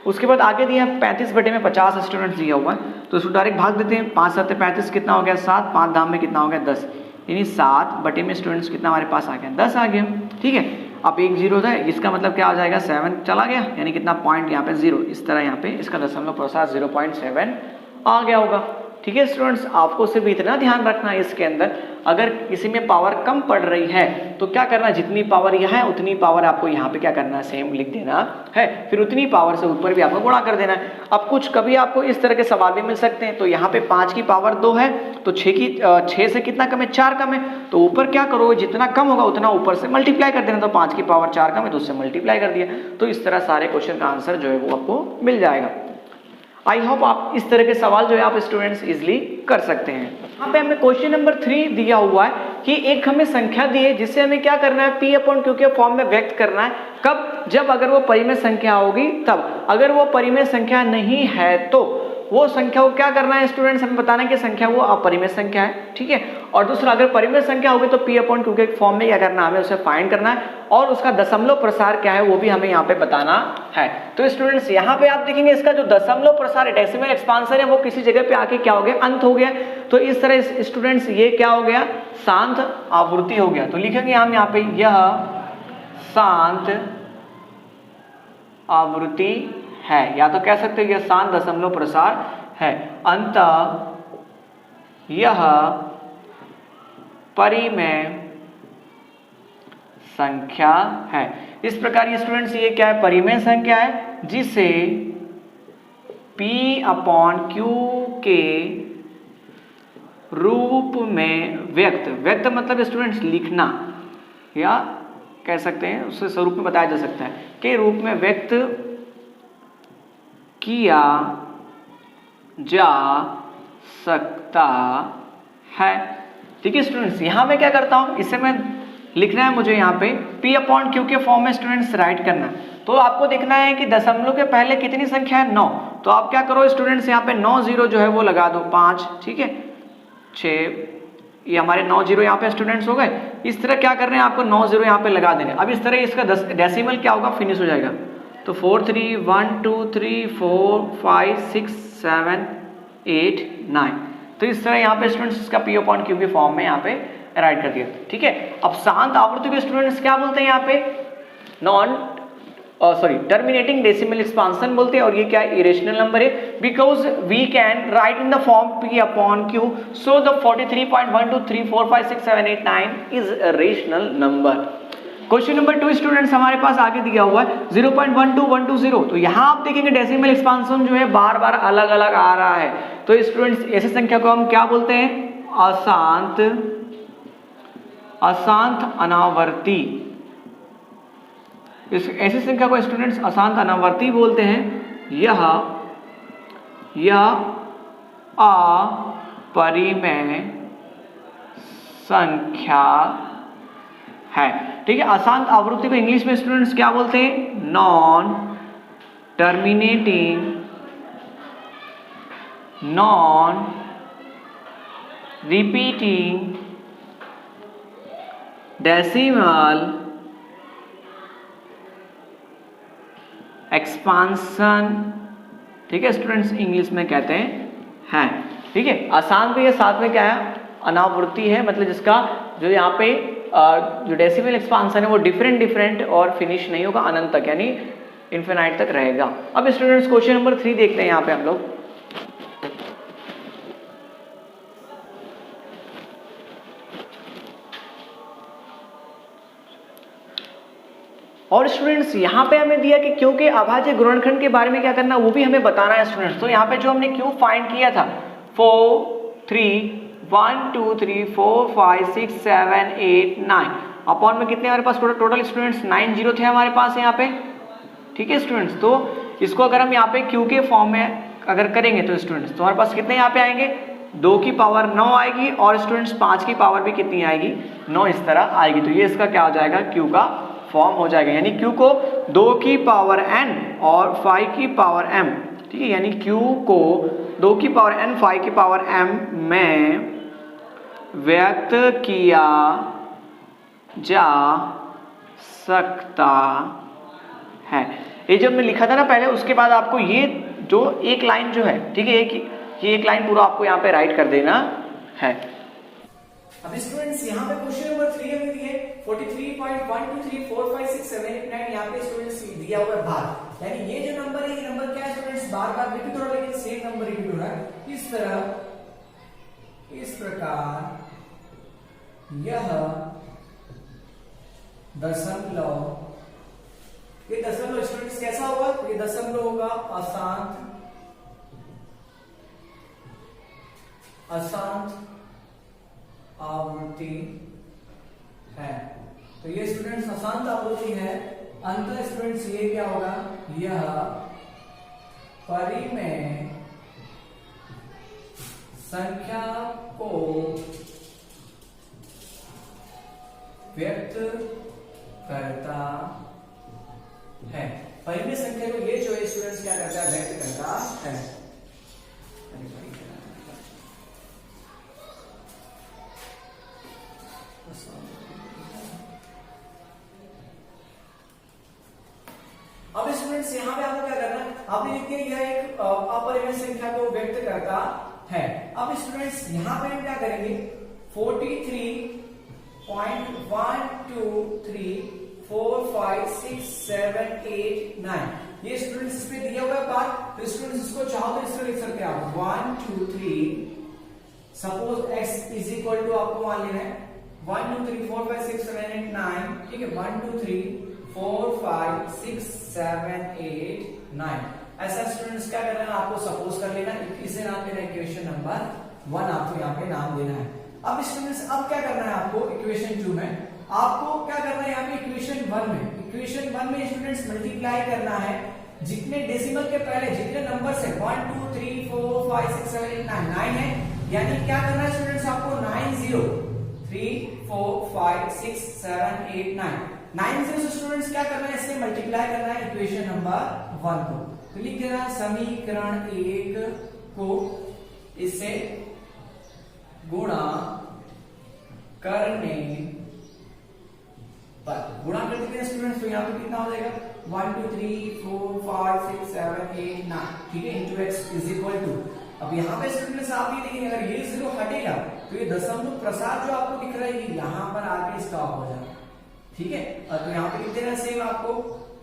उसके बाद आगे दिया 35 बटे में 50 स्टूडेंट्स दिया हुआ है, तो इसको डायरेक्ट भाग देते हैं, 5 7 35 कितना हो गया 7, 5 दाम में कितना हो गया 10, यानी 7 बटे में स्टूडेंट्स कितना हमारे पास आ गया 10 आ गया, ठीक है। अब 1 0 था, इसका मतलब क्या हो जाएगा 7 चला गया, यानी कितना पॉइंट यहाँ पे 0, इस तरह यहाँ पे इसका दशमलव प्रसार 0.7 आ गया होगा, ठीक है स्टूडेंट्स। आपको सिर्फ इतना ध्यान रखना है इसके अंदर, अगर किसी में पावर कम पड़ रही है तो क्या करना है, जितनी पावर यहाँ है उतनी पावर आपको यहाँ पे क्या करना है सेम लिख देना है, फिर उतनी पावर से ऊपर भी आपको गुणा कर देना है। अब कुछ कभी आपको इस तरह के सवाल भी मिल सकते हैं, तो यहाँ पे 5 की पावर 2 है तो 6 से कितना कम है 4 कम है, तो ऊपर क्या करोगे जितना कम होगा उतना ऊपर से मल्टीप्लाई कर देना, तो 5 की पावर 4 कम है तो उससे मल्टीप्लाई कर दिया, तो इस तरह सारे क्वेश्चन का आंसर जो है वो आपको मिल जाएगा। आई होप आप इस तरह के सवाल जो है आप स्टूडेंट्स इजिली कर सकते हैं। यहाँ पे हमें क्वेश्चन नंबर 3 दिया हुआ है कि एक हमें संख्या दी है जिससे हमें क्या करना है P/Q के फॉर्म में व्यक्त करना है, कब, जब अगर वो परिमेय संख्या होगी तब, अगर वो परिमेय संख्या नहीं है तो वो संख्या को क्या करना है स्टूडेंट्स हमें बताना है कि संख्या वो अपरिमेय संख्या है, ठीक है। और दूसरा अगर परिमेय संख्या होगी तो P/Q के फॉर्म में क्या करना है हमें उसे फाइंड करना है, और उसका दशमलव प्रसार क्या है वो भी हमें यहाँ पे बताना है। तो स्टूडेंट्स यहाँ पे आप देखेंगे इसका जो दशमलव प्रसार है डेसिमल एक्सपांशन है वो किसी जगह पे आके क्या हो गया अंत हो गया, तो इस तरह स्टूडेंट्स ये क्या हो गया शांत आवृत्ति हो गया, तो लिखेंगे हम यहाँ पे यह शांत आवृत्ति है, या तो कह सकते हैं यह शांत दशमलव प्रसार है, अंततः यह परिमेय संख्या है। इस प्रकार ये स्टूडेंट्स ये क्या है परिमेय संख्या है जिसे P/Q के रूप में व्यक्त मतलब स्टूडेंट्स लिखना, या कह सकते हैं उससे स्वरूप में बताया जा सकता है के रूप में व्यक्त किया जा सकता है, ठीक है स्टूडेंट्स। यहां मैं क्या करता हूं, इसे मैं लिखना है मुझे यहाँ पे P/Q के फॉर्म में स्टूडेंट्स राइट करना है, तो आपको देखना है कि दशमलव के पहले कितनी संख्या है 9, तो आप क्या करो स्टूडेंट्स यहाँ पे 9 0 जो है वो लगा दो 5, ठीक है 6, ये हमारे 9 0 यहाँ पे स्टूडेंट्स हो गए। इस तरह क्या कर रहे हैं आपको 9 0 यहाँ पे लगा देने, अब इस तरह इसका डेसिमल क्या होगा फिनिश हो जाएगा, तो 4 3 1 2 3 4 5 6 7 8 9, तो इस तरह यहाँ पे स्टूडेंट्स इसका P/Q के फॉर्म में यहाँ पे राइट कर दिया, ठीक है। अब शांत आवृत्ति के स्टूडेंट्स क्या बोलते हैं यहाँ पे टर्मिनेटिंग डेसिमल एक्सपांशन बोलते हैं, और ये क्या इरेशनल नंबर है because we can write in the form P/Q, so the 43.123456789 is rational number. Question number 2 students हमारे पास आगे दिया हुआ है 0.12120। तो यहाँ आप देखेंगे डेसिमल एक्सपांशन जो है बार बार अलग अलग आ रहा है। तो स्टूडेंट्स ऐसी संख्या को हम क्या बोलते हैं? अशांत अनावर्ती। इस ऐसी संख्या को स्टूडेंट्स अशांत अनावर्ती बोलते हैं। यह अपरिमेय संख्या है। ठीक है, अशांत आवृत्ति को इंग्लिश में स्टूडेंट्स क्या बोलते हैं? Non terminating, non repeating decimal expansion. ठीक है स्टूडेंट्स, इंग्लिश में कहते हैं। ठीक है, अशांत भी है, साथ में क्या है? अनावृत्ति है, मतलब जिसका जो यहाँ पे जो डेसिमल एक्सपांशन है वो डिफरेंट और फिनिश नहीं होगा अनंत तक, यानी इन्फिनाइट तक रहेगा। अब स्टूडेंट्स क्वेश्चन नंबर 3 देखते हैं यहाँ पे हम लोग। और स्टूडेंट्स यहाँ पे हमें दिया कि क्योंकि अभाज्य गुणनखंड के बारे में क्या करना वो भी हमें बताना है स्टूडेंट्स। तो यहाँ पे जो हमने क्यू फाइंड किया था 4 3 1 2 3 4 5 6 7 8 9 अपॉन में कितने हमारे पास टोटल स्टूडेंट्स 9 जीरो थे हमारे पास यहाँ पे। ठीक है स्टूडेंट्स, तो इसको अगर हम यहाँ पे क्यू के फॉर्म में अगर करेंगे तो स्टूडेंट्स तो हमारे पास कितने यहाँ पे आएंगे? 2 की पावर 9 आएगी और स्टूडेंट्स 5 की पावर भी कितनी आएगी? 9 इस तरह आएगी। तो ये इसका क्या हो जाएगा? क्यू का फॉर्म हो जाएगा, यानी क्यू को 2 की पावर n और 5 की पावर m। ठीक है, यानी क्यू को 2 की पावर n 5 की पावर m में व्यक्त किया जा सकता है। ये जब मैं लिखा था ना पहले, उसके बाद आपको ये जो एक लाइन जो है, ठीक है, ये एक लाइन पूरा आपको यहाँ पे राइट कर देना है। अब स्टूडेंट्स यहाँ पे क्वेश्चन नंबर 3 हमें दिया है 43.123456789। यहाँ पे स्टूडेंट्स दिया हुआ है बार, यानी ये जो नंबर है ये नंबर क्या है स्टूडेंट्स? बार बार रिपीट हो रहा है, लेकिन सेम नंबर रिपीट हो रहा है। इस तरह, इस प्रकार यह दशमलव, ये दशमलव स्टूडेंट्स कैसा होगा? ये दशमलव होगा अशांत आवृत्ति है। तो ये स्टूडेंट्स अशांत आवृत्ति है। अंत स्टूडेंट्स ये क्या होगा? यह परिमेय संख्या को व्यक्त करता है। परिमेय संख्या को ये जो है स्टूडेंट्स क्या करता है? व्यक्त करता है। अब स्टूडेंट्स यहाँ पे आपको क्या करना है? आपने लिखे यह एक अपरिमेय संख्या को व्यक्त करता है। अब स्टूडेंट्स यहाँ पे हम क्या करेंगे? 43.123456789 ये स्टूडेंट्स इसमें दिया हुआ है बार। तो स्टूडेंट्स इसको चाहो तो इसको लिख सकते हैं आप 1 2 3। Suppose x is equal to आपको मान लेना है 1 2 3 4 5 6 7 8 9। ठीक है, 1 2 3 4 5 6 7 8 9। ऐसा स्टूडेंट्स क्या करना है? आपको सपोज कर लेना, इसे नाम देना इक्वेशन नंबर 1, आपको यहाँ पे नाम देना है। अब स्टूडेंट्स अब क्या करना है आपको? इक्वेशन 2 में आपको क्या करना है? यहाँ पे इक्वेशन 1 में स्टूडेंट्स मल्टीप्लाई करना है जितने डेसिमल के पहले जितने नंबर है 1 2 3 4 5 6 7 8 9 है, यानी क्या करना है स्टूडेंट्स? आपको 9 0 3 4 5 6 7 8 9 9 से स्टूडेंट्स क्या करना है? इससे मल्टीप्लाई करना है इक्वेशन नंबर 1 को। तो लिख देना समीकरण 1 को इससे गुणा करने पर, गुणा कर देते हैं स्टूडेंट्स। तो यहाँ पे कितना हो जाएगा? 1 2 3 4 5 6 7 8 9। ठीक है, into x is equal to, अब यहाँ पे स्टूडेंट्स आप ये देखेंगे अगर ये 0 हटेगा तो ये दशमलव प्रसाद जो आपको दिख रहा है ये यहाँ पर आके स्टॉप हो जाएगा। ठीक है, तो यहाँ पे लिख देना सेम आपको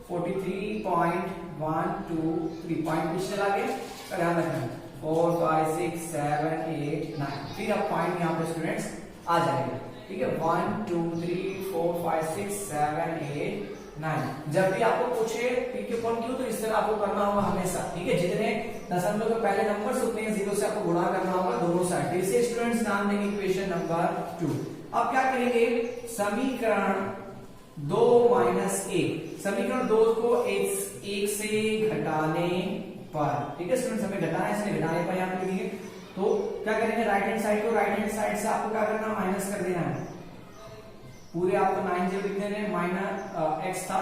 43.123 पॉइंट पीछे चला गया, ध्यान रखना 4 5 6 7 8 9। फिर अब पॉइंट यहाँ पे स्टूडेंट्स आ जाएगा। ठीक है 1 2 3 4 5 6 7 8 9। जब भी आपको पूछे p के अपॉन q तो इस तरह आपको करना होगा हमेशा, ठीक है। जितने दशमलव के पहले नंबर उतने जीरो से आपको गुणा करना होगा दोनों साइड। इसे स्टूडेंट्स नाम देंगे इक्वेशन नंबर 2। अब क्या करेंगे, समीकरण 2 माइनस 1, समीकरण 2 को 1 से घटाने पर, ठीक है स्टूडेंट्स, हमें घटाना है इसलिए घटाने पर यहाँ पे लिखेंगे। तो क्या करेंगे, राइट हैंड साइड को राइट हैंड साइड से आपको क्या करना है, माइनस कर देना है। पूरे आपको 9 0 लिख देने, माइनस x था,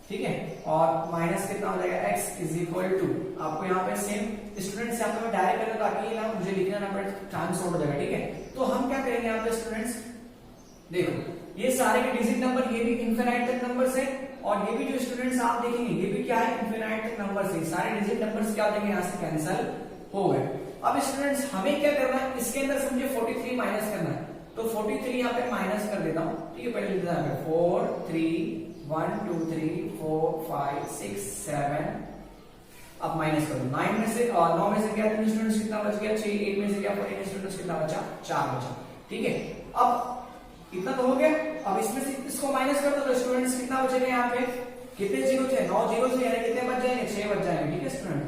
ठीक है, और माइनस कितना हो जाएगा x इज इक्वल टू, आपको यहाँ पे सेम स्टूडेंट्स यहाँ पे डायरेक्ट करना ताकि ना मुझे लिखना ना पड़े, ट्रांसफॉर्म हो जाएगा, ठीक है। तो हम क्या करेंगे यहाँ पे स्टूडेंट्स, देखो ये सारे के डिजिट नंबर, ये भी इनफिनाइट तक नंबर्स है, और ये भी जो स्टूडेंट्स आप देखेंगे ये भी क्या है, इनफिनाइट तक नंबर्स है। सारे डिजिट नंबर्स क्या हो जाएंगे, यहाँ से कैंसिल हो गए। अब स्टूडेंट्स हमें क्या करना है, इसके अंदर से मुझे 43 माइनस करना है, तो 43 यहाँ पे माइनस कर देता हूँ, ठीक है। पहले लिख देता हूँ 4 3 1 2 3 4 5 6 7, अब माइनस करो 9 में से 9 में से क्या 3 स्टूडेंट्स कितना बच गया, 6, 8 में से क्या 14 स्टूडेंट्स कितना बचा, 4 बचा, ठीक है। अब इतना तो हो गया, अब इसमें से इसको माइनस कर दो तो स्टूडेंट्स कितना बचेगा, यहाँ पे कितने जीरो थे, 9 जीरो से, यानी कितने बच जाएंगे, 6 बच जाएंगे, ठीक है स्टूडेंट।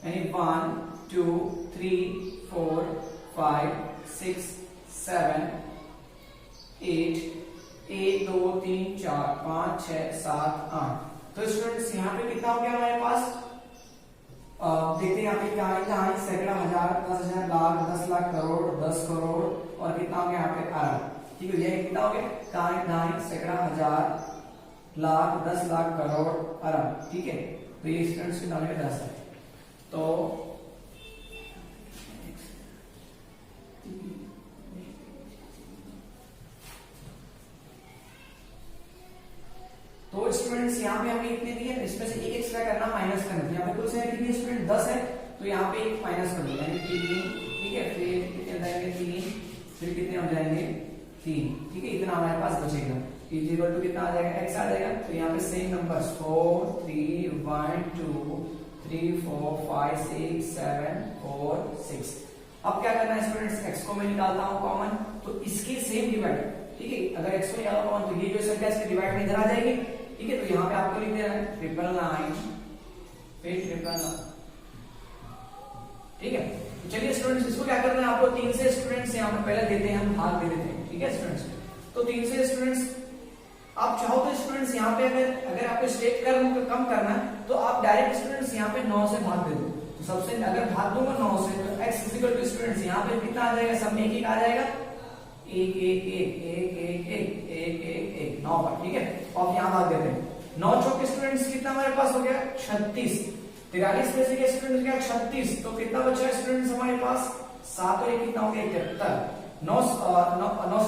यानी 1 2 3 4 5 6 7 8 1 2 3 4 5 6 7 8। तो स्टूडेंट्स यहाँ पे कितना हो गया हमारे पास, देखते हैं यहाँ पे क्या है, सैकड़ा, हजार, 10,000, लाख, 10 लाख, करोड़, 10 करोड़, और कितना हो गया यहाँ पे अरब, ठीक है। ये कितना हो गया, कहां सैकड़ा, हजार, लाख, 10 लाख, करोड़, अरब, ठीक है। तो ये स्टूडेंट्स की नॉलेज 10 है। तो स्टूडेंट्स यहाँ पे हमें इतने दिए, इसमें से एक एक्स्ट्रा करना, माइनस करना, तो यहाँ पे कुल से कितने स्टूडेंट 10 है, तो यहाँ पे एक माइनस कर दो, यानी 3, ठीक है। फिर कितने हो जाएंगे 3, फिर कितने हो जाएंगे 3, ठीक है। इतना हमारे पास बचेगा, इज इक्वल टू कितना आ जाएगा, x आ जाएगा। तो यहाँ पे सेम नंबर्स 4 3 1 2 3 4 5 6 7 4 6। अब क्या करना है स्टूडेंट्स, x को मैं निकालता हूँ कॉमन, तो इसके सेम डिवाइड, ठीक है। अगर x को निकाला कॉमन तो ये जो संख्या इसके डिवाइड में इधर आ जाएगी, ठीक है। तो यहाँ पे आपको लिख देना है 999, फिर 999, ठीक है। तो चलिए स्टूडेंट्स इसको क्या करना है, आपको 3 से स्टूडेंट्स यहाँ पे पहले देते हैं, हम भाग दे देते हैं, ठीक है स्टूडेंट्स। तो 3 से स्टूडेंट्स आप चाहो तो स्टूडेंट्स यहाँ पे अगर आपको स्टेप कम करना है तो आप डायरेक्ट स्टूडेंट्स यहाँ पे 9 से भाग दे दो। तो सबसे अगर भाग दूंगा 9 से तो x इक्वल टू स्टूडेंट्स यहाँ पे कितना आ जाएगा, सब में एक आ जाएगा, 1 1 1 1 1 1 1 1 9 पर, ठीक है। और यहाँ भाग देते हैं 9 चौके स्टूडेंट्स कितना हमारे पास हो गया 36, 43 में से क्या स्टूडेंट्स क्या 36, तो कितना बचा है स्टूडेंट्स हमारे पास 7 और 1 कितना हो गया 71। 9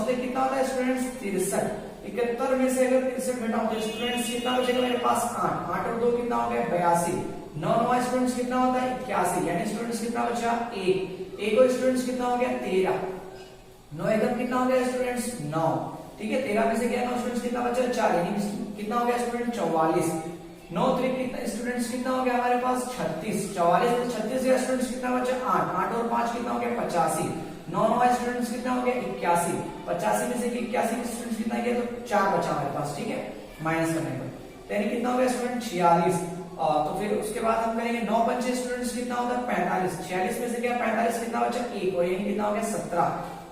से कितना होता है स्टूडेंट्स 63, 71 में से अगर 63 घटाओ तो स्टूडेंट्स कितना बचेगा मेरे पास 8, 8 और 2 कितना हो गया 82, 9 9 स्टूडेंट्स कितना होता है 81, यानी स्टूडेंट्स कितना बचा 1 और स्टूडेंट्स कितना हो गया 13, 9 एकम कितना हो गया स्टूडेंट्स 9, ठीक है। 13 में से क्या 9 स्टूडेंट्स कितना बचा 4, यानी कितना हो गया स्टूडेंट 44, 9 3 कितना स्टूडेंट्स कितना हो गया हमारे पास 36, 44 में 36 गया स्टूडेंट्स कितना बचा 8, 8 और 5 कितना हो गया 85, 9 9 स्टूडेंट्स कितना हो गया 81, 85 में से 81 के स्टूडेंट्स कितना गया तो 4 बचा हमारे पास, ठीक है, माइनस करने पर, यानी कितना हो गया स्टूडेंट 46। तो फिर उसके बाद हम करेंगे 9 पंचे स्टूडेंट्स कितना होगा 45, 46 में से क्या 45 कितना बचा 1 और यानी कितना हो गया 17,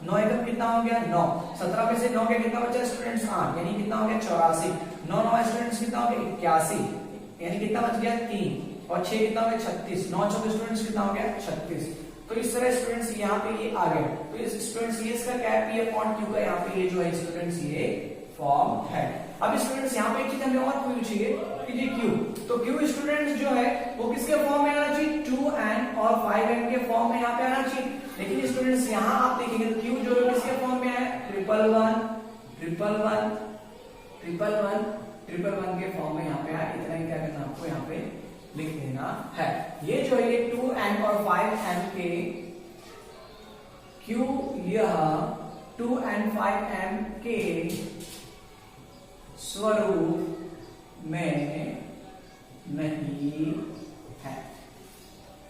9 एकम कितना हो गया 9, 17 में से 9 का कितना बचा स्टूडेंट्स 8, यानी कितना हो गया 84, 9 9 स्टूडेंट्स कितना हो गया 81, यानी कितना बच गया 3, और 6 कितना हो गया 36, 9 चौके स्टूडेंट्स कितना हो गया 36। तो इस तरह स्टूडेंट्स यहाँ पे ये आ गए। तो इस स्टूडेंट्स ये इसका क्या है p अपॉन q का यहाँ पे ये जो है स्टूडेंट्स ये फॉर्म है। अब स्टूडेंट्स यहाँ पे एक चीज हमें और पूछिए कि ये q, तो q स्टूडेंट्स जो है वो किसके फॉर्म में आना चाहिए 2n और 5n के फॉर्म में यहाँ पे आना चाहिए, लेकिन स्टूडेंट्स यहाँ आप देखेंगे तो q जो है किसके फॉर्म में है 111 111 111 111 के फॉर्म में यहाँ पे आया। इतना ही क्या करना आपको यहाँ पे लिख देना है। ये जो है ये 2n और 5n के q यह 2n 5n के स्वरूप में नहीं है।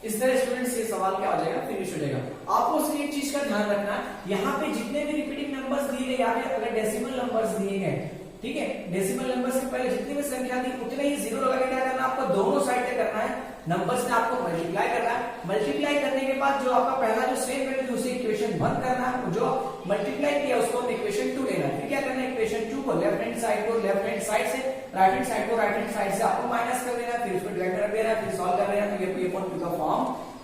इस तरह स्टूडेंट्स ये सवाल क्या हो जाएगा फिनिश हो जाएगा। आपको उसकी एक चीज का ध्यान रखना है, यहाँ पे जितने भी रिपीटिंग नंबर्स दिए गए, यहाँ पे अगर डेसिमल नंबर्स दिए गए, ठीक है, डेसिमल नंबर से पहले जितनी भी संख्या थी उतने ही जीरो लगा के क्या करना है, आपको दोनों साइड से करना है, नंबर्स में आपको मल्टीप्लाई करना है। मल्टीप्लाई करने के बाद जो आपका पहला जो सेम वैल्यू थी उसे इक्वेशन 1 करना है, जो मल्टीप्लाई किया उसको इक्वेशन 2 लेना है। फिर क्या करना है, इक्वेशन 2 को लेफ्ट हैंड साइड को लेफ्ट हैंड साइड से, राइट हैंड साइड को राइट हैंड साइड से आपको माइनस कर देना है, फिर उसको डिवाइड कर देना है, फिर सॉल्व कर देना है, तो ये p अपॉन q का फॉर्म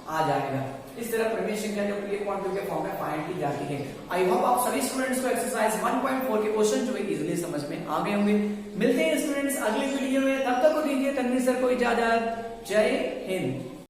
आ जाएगा। इस तरह प्रमेय संख्या जो p अपॉन q के फॉर्म में फाइंड की जाती है। आई होप आप सभी स्टूडेंट्स को एक्सरसाइज 1.4 के क्वेश्चन जो है इजीली समझ में आ गए होंगे। मिलते हैं स्टूडेंट्स अगले वीडियो में, तब तक को दीजिए तन्वी सर को इजाजत। जय हिंद।